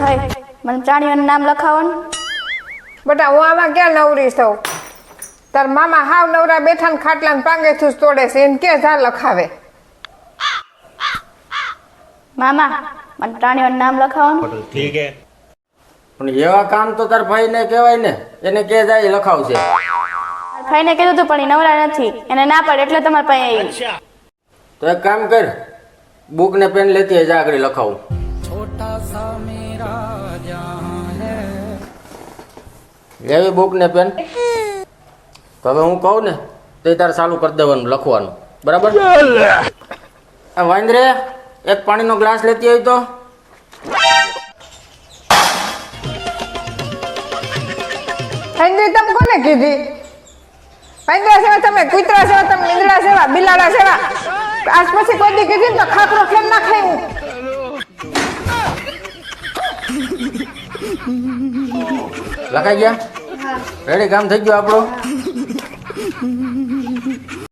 હાય મને પ્રાણીઓનું નામ લખાવો ને. બેટા હું આમાં ક્યાં નવરી છું? તાર મામા હાવ નવરા બેઠા ને ખાટલા ને પાંગેથું તોડે છે એને કે જા લખાવે. મામા મને પ્રાણીઓનું નામ લખાવો ને. ઠીક હે. પણ એવા કામ તો તાર ભાઈને કહેવાય ને, એને કે જાય લખાવશે. ભાઈને કીધું તું પણ એ નવરા નથી, એને ના પડે એટલે તમારા પાસે આવી. તો એક કામ કર, બુક ને પેન લેતી જા આગળ લખાવું. લેવી બુક ને પેન. તો હવે હું કહું ને તે તારે ચાલુ કરી દેવાનું લખવાનું, બરાબર? આ વાંદરે એક પાણીનો ગ્લાસ લેતી આવી તો. હંજી તમે કોને કીધી? પાંદડા સેવા તમે, કૂતરા સેવા તમે, ઈંદડા સેવા, બિલાડા સેવા. આજ પછી કોઈ દી કીધી ને તો ખાખરો કેમ ના ખાઈ હું? લખાઈ ગયા? રેડી, કામ થઈ ગયું આપણું.